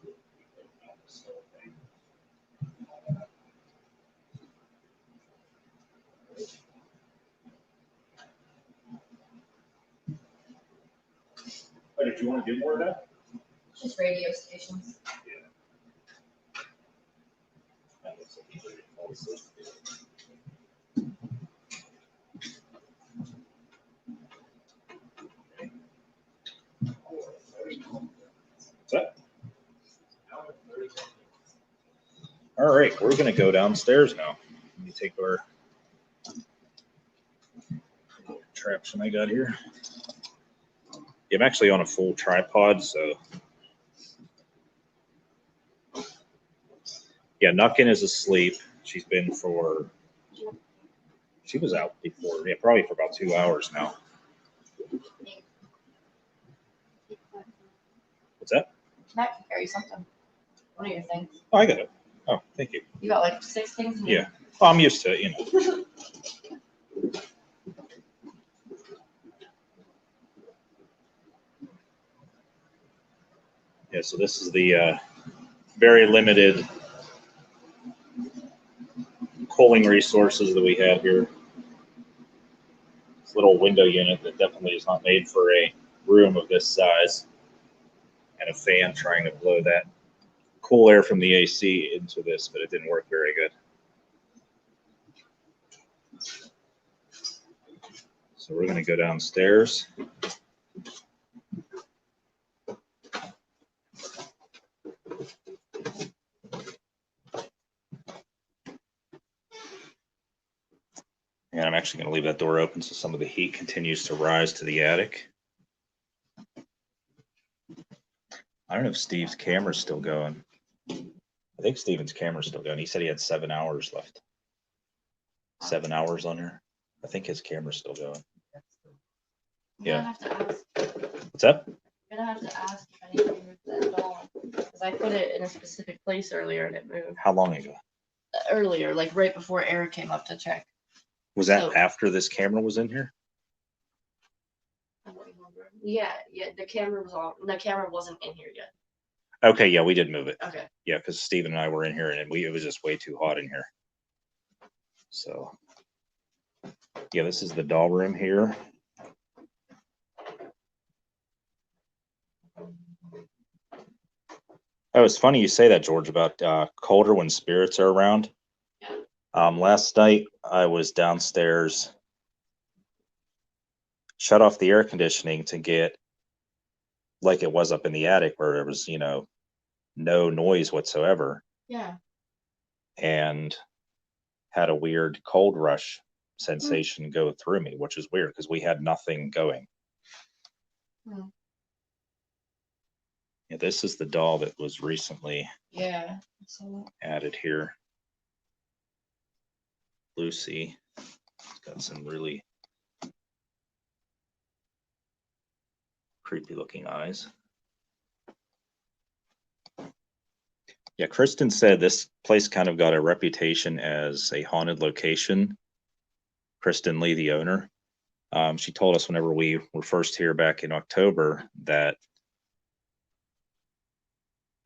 Oh, did you want to do more of that? Just radio stations. What's that? All right, we're gonna go downstairs now. Let me take our traction I got here. Yeah, I'm actually on a full tripod, so. Yeah, Nuckin is asleep. She was out before, yeah, probably for about 2 hours now. What's that? Matt can carry something. One of your things. Oh, I got it. Oh, thank you. You got like 6 things? Yeah. Well, I'm used to it, you know. Yeah, so this is the very limited cooling resources that we have here. This little window unit that definitely is not made for a room of this size, and a fan trying to blow that cool air from the AC into this, but it didn't work very good. So we're going to go downstairs. And I'm actually going to leave that door open so some of the heat continues to rise to the attic. I don't know if Steve's camera's still going. I think Steven's camera's still going. He said he had 7 hours left. 7 hours on there. I think his camera's still going. Yeah. Have to ask. What's up? I'm gonna have to ask if I need to move that doll. Because I put it in a specific place earlier and it moved. How long ago? Earlier, like right before Eric came up to check. Was that So- after this camera was in here? I don't remember. Yeah, the camera was on. The camera wasn't in here yet. Okay, yeah, we did move it. Okay. Yeah, because Steven and I were in here and it was just way too hot in here. So, yeah, this is the doll room here. Oh, it's funny you say that, George, about colder when spirits are around. Last night I was downstairs, shut off the air conditioning to get like it was up in the attic where there was, no noise whatsoever, Yeah. and had a weird cold rush sensation go through me, which is weird because we had nothing going. Hmm. Yeah, this is the doll that was recently added here. Lucy. It's got some really creepy looking eyes. Yeah, Kristen said this place kind of got a reputation as a haunted location. Kristen Lee, the owner. She told us whenever we were first here back in October that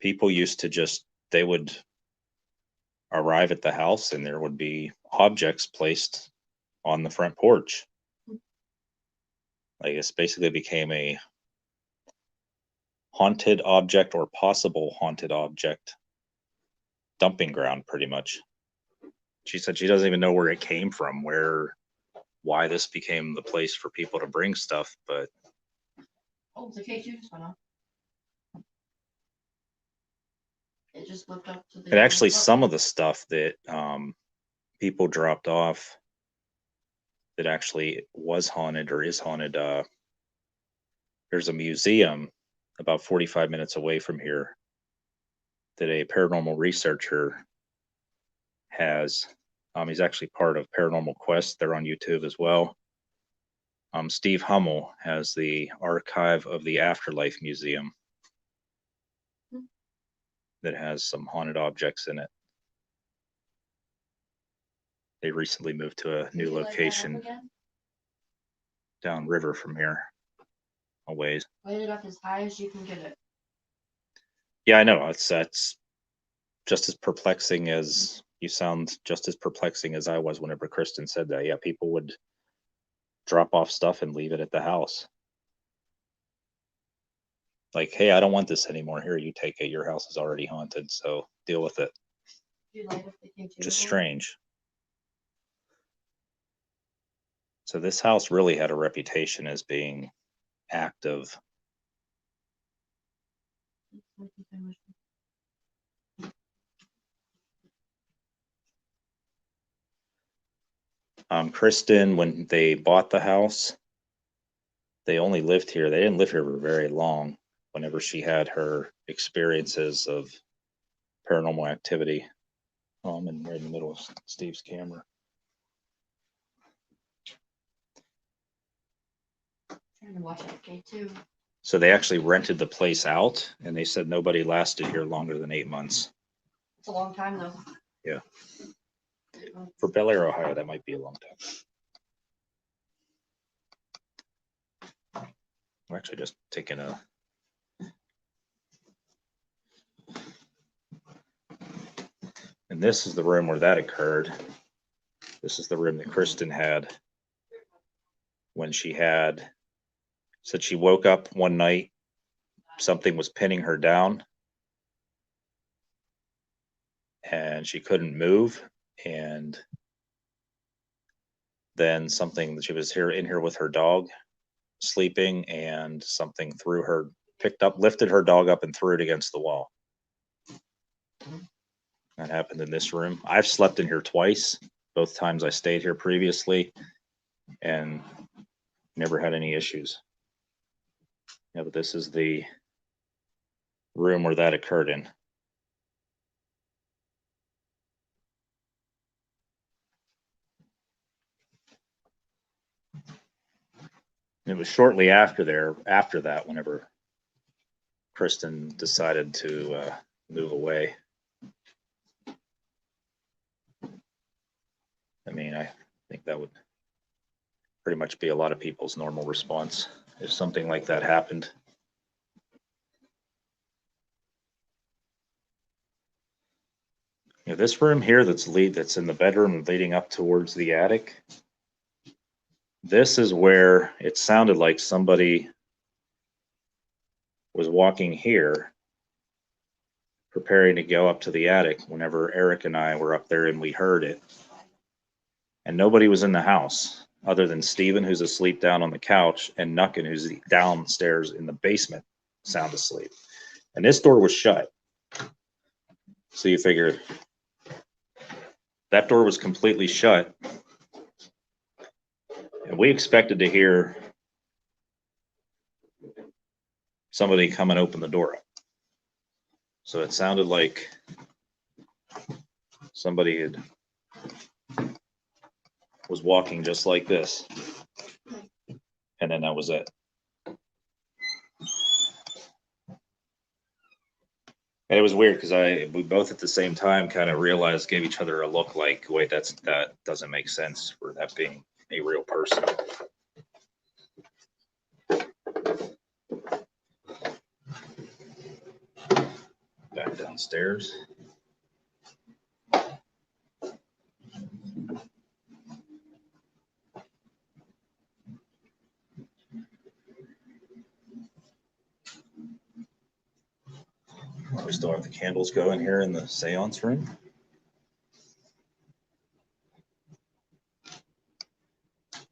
people used to they would arrive at the house and there would be objects placed on the front porch. Like, it's basically became a haunted object or possible haunted object dumping ground, pretty much. She said she doesn't even know where it came from, why this became the place for people to bring stuff, but Oh, the K2 just went off. It just looked up to the. and actually some of the stuff that people dropped off that actually was haunted or is haunted. There's a museum about 45 minutes away from here that a paranormal researcher has. He's actually part of Paranormal Quest. They're on YouTube as well. Steve Hummel has the Archive of the Afterlife Museum that has some haunted objects in it. They recently moved to a new location downriver from here a ways. Light it up as high as you can get it. Yeah, I know. That's just as perplexing as you sound, just as perplexing as I was whenever Kristen said that. Yeah, people would drop off stuff and leave it at the house. Like, hey, I don't want this anymore. Here, you take it. Your house is already haunted, so deal with it. Do you light up the K2? Just strange. So this house really had a reputation as being active. Kristen, when they bought the house, they only lived here. They didn't live here for very long. Whenever she had her experiences of paranormal activity, I'm right in the middle of Steve's camera. Trying to watch it, K2. So they actually rented the place out, and they said nobody lasted here longer than 8 months. It's a long time though. Yeah. For Bellaire, Ohio, that might be a long time. I'm actually just taking a. And this is the room where that occurred. This is the room that Kristen had when she said she woke up one night, something was pinning her down, and she couldn't move. And then something, she was in here with her dog sleeping, and something lifted her dog up and threw it against the wall. That happened in this room. I've slept in here twice, both times I stayed here previously, and never had any issues. Yeah, but this is the room where that occurred in. It was shortly after that, whenever Kristen decided to move away. I mean, I think that would pretty much be a lot of people's normal response if something like that happened. You know, this room here that's in the bedroom leading up towards the attic, this is where it sounded like somebody was walking here, preparing to go up to the attic whenever Eric and I were up there and we heard it. And nobody was in the house other than Steven, who's asleep down on the couch, and Nuckin, who's downstairs in the basement, sound asleep. And this door was shut. So you figure that door was completely shut. And we expected to hear somebody come and open the door up. So it sounded like somebody was walking just like this. And then that was it. And it was weird because we both at the same time kind of gave each other a look like, wait, that doesn't make sense for that being a real person. Back downstairs. We still have the candles going here in the seance room.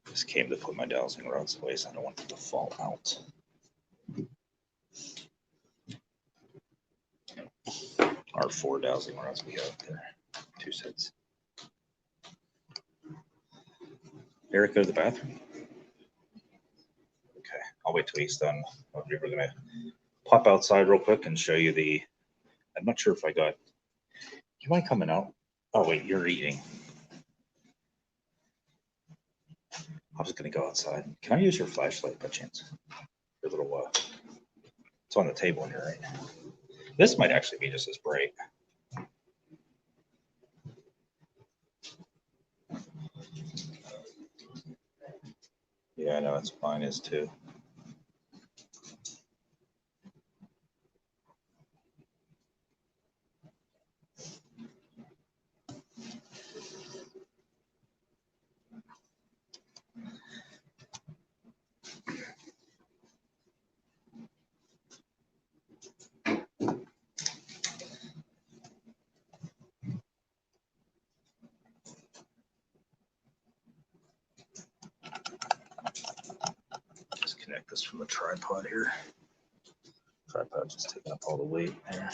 Just came to put my dowsing rods away, so I don't want them to fall out. Our 4 dowsing rods we have there, 2 sets. Eric, go to the bathroom. Okay, I'll wait till he's done. We're gonna pop outside real quick and show you the. I'm not sure if I got. You mind coming out? Oh wait, you're eating. I was gonna go outside. Can I use your flashlight by chance? Your little. It's on the table here right now. This might actually be just as bright. Yeah, I know, it's mine is too. Disconnect this from the tripod here. Tripod just taking up all the weight there.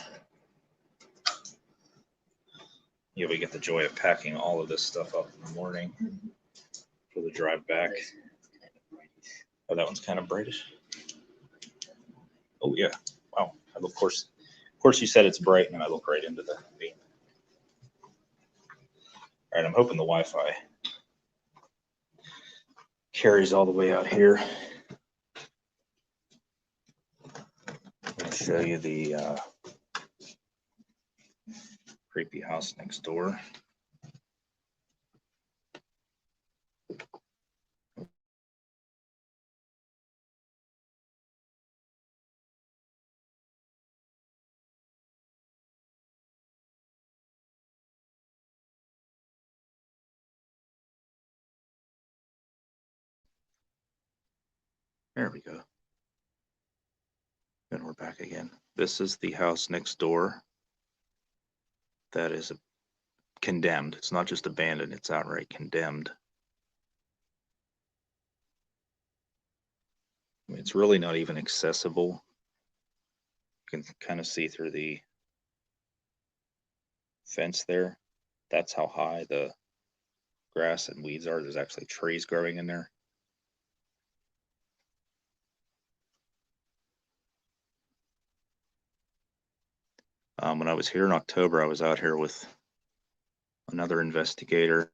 Yeah, we get the joy of packing all of this stuff up in the morning for the drive back. Oh, that one's kind of brightish. Oh yeah, wow. Of course you said it's bright, and I look right into the beam. All right, I'm hoping the Wi-Fi carries all the way out here. I'm going to show you the creepy house next door. There we go. And we're back again. This is the house next door that is condemned. It's not just abandoned, it's outright condemned. I mean, it's really not even accessible. You can kind of see through the fence there. That's how high the grass and weeds are. There's actually trees growing in there. When I was here in October, I was out here with another investigator.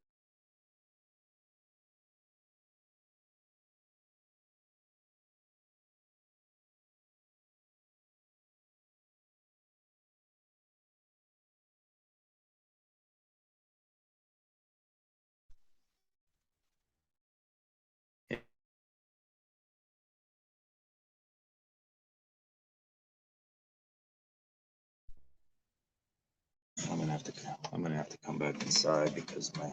I'm gonna have to come back inside because my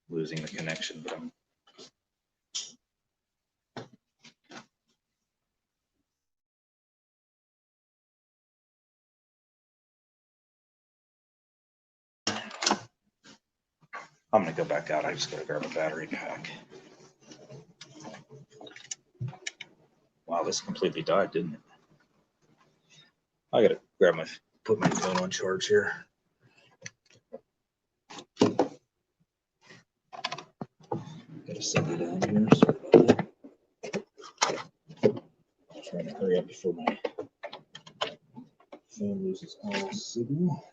losing the connection, but I'm gonna go back out. I just gotta grab a battery pack. Wow, this completely died, didn't it? I gotta put my phone on charge here. Gotta set it down here. Sorry about that. I'm trying to hurry up before my phone loses all signal.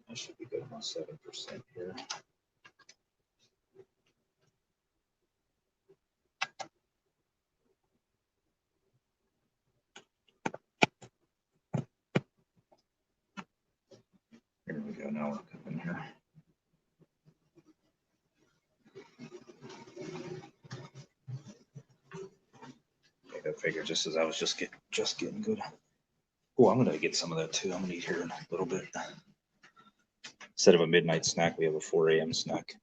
I should be good on 7% here. Here we go. Now we're coming here. I figure just as I was just getting good. Oh, I'm gonna get some of that too. I'm gonna eat here in a little bit. Instead of a midnight snack, we have a 4 a.m. snack.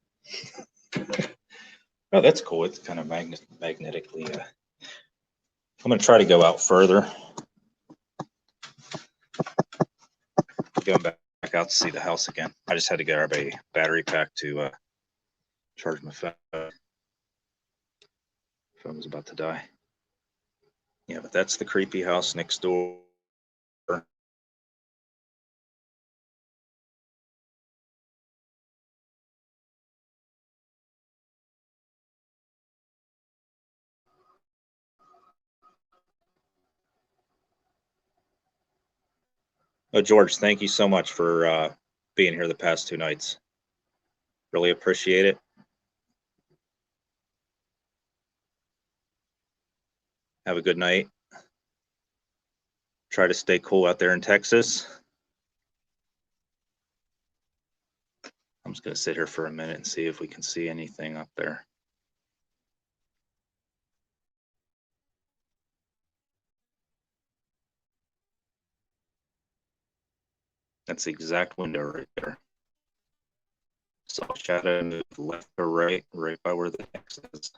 Oh, that's cool. It's kind of magnetically. I'm going to try to go out further. Going back out to see the house again. I just had to grab a battery pack to charge my phone. Phone was about to die. Yeah, but that's the creepy house next door. Oh, George, thank you so much for being here the past 2 nights. Really appreciate it. Have a good night. Try to stay cool out there in Texas. I'm just going to sit here for a minute and see if we can see anything up there. That's the exact window right there. Saw a shadow move left or right, right by where the X is.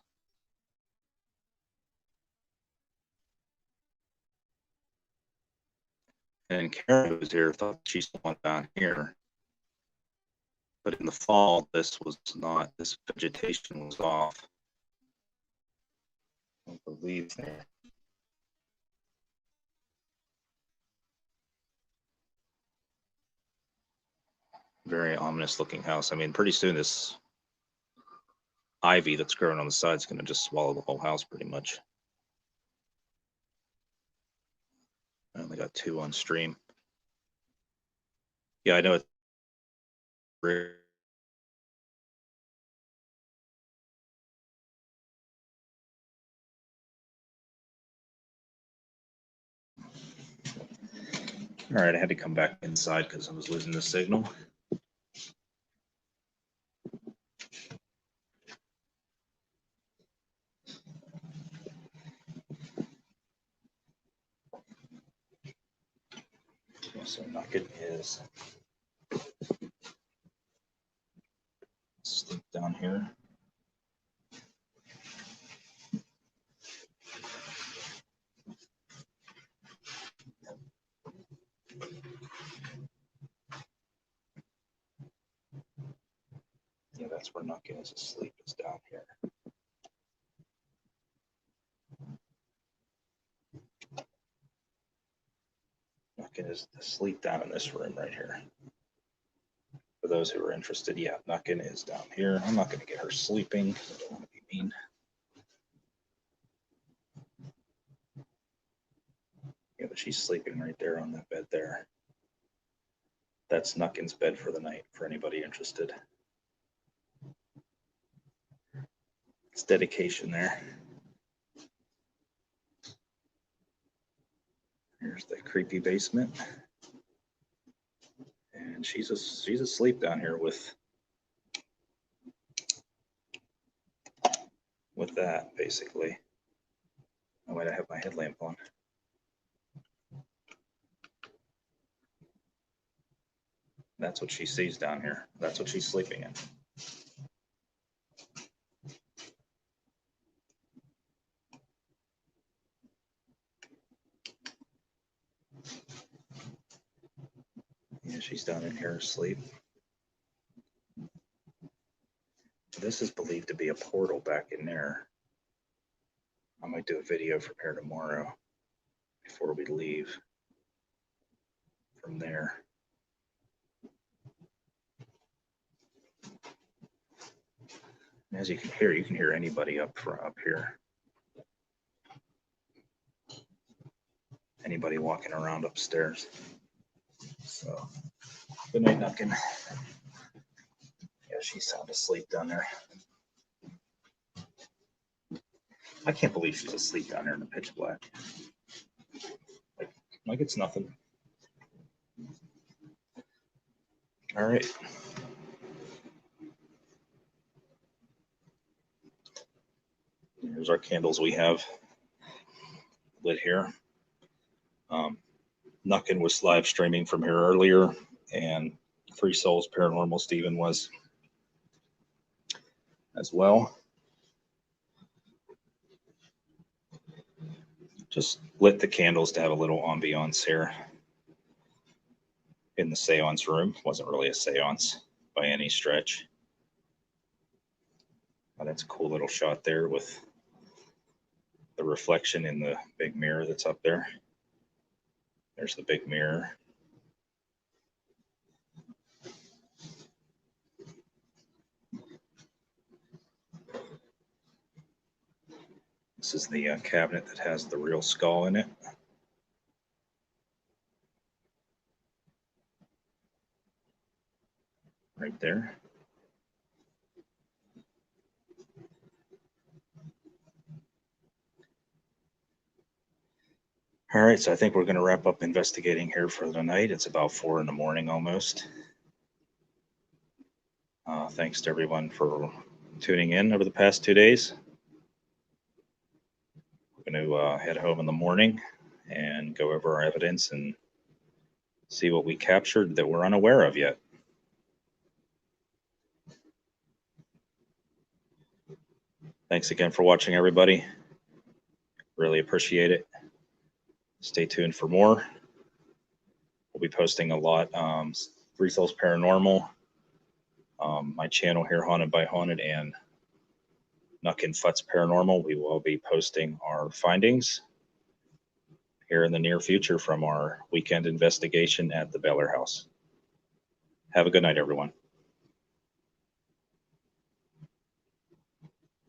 And Karen was here, thought she saw one down here. But in the fall, this was not, this vegetation was off. I don't believe there. Very ominous looking house. I mean, pretty soon this ivy that's growing on the side is going to just swallow the whole house pretty much. I only got 2 on stream. Yeah, I know it's all right. I had to come back inside because I was losing the signal. So Nugget is sleep down here. Yeah, that's where Nugget is asleep, is down here. Nugget is asleep down in this room right here. For those who are interested, yeah, Nugget is down here. I'm not going to get her sleeping because I don't want to be mean. Yeah, but she's sleeping right there on that bed there. That's Nuckin's bed for the night, for anybody interested. It's dedication there. Here's the creepy basement. And she's asleep down here with that, basically. Oh, wait, I have my headlamp on. That's what she sees down here. That's what she's sleeping in. Yeah, she's down in here asleep. This is believed to be a portal back in there. I might do a video for her tomorrow before we leave from there. And as you can hear anybody up here. Anybody walking around upstairs. So, good night, Nuckin. Yeah, she's sound asleep down there. I can't believe she's asleep down there in the pitch black. Like it's nothing. All right. Here's our candles we have lit here. Nuckin was live streaming from here earlier, and Free Souls Paranormal Steven was as well. Just lit the candles to have a little ambiance here in the seance room. Wasn't really a seance by any stretch. But that's a cool little shot there with the reflection in the big mirror that's up there. There's the big mirror. This is the cabinet that has the real skull in it. Right there. All right, so I think we're going to wrap up investigating here for the night. It's about 4 in the morning almost. Thanks to everyone for tuning in over the past 2 days. We're going to head home in the morning and go over our evidence and see what we captured that we're unaware of yet. Thanks again for watching, everybody. Really appreciate it. Stay tuned for more. We'll be posting a lot. Three Souls Paranormal, my channel here, Haunted by Haunted, and Nuck and Futz Paranormal. We will be posting our findings here in the near future from our weekend investigation at the Bellaire house. Have a good night, everyone.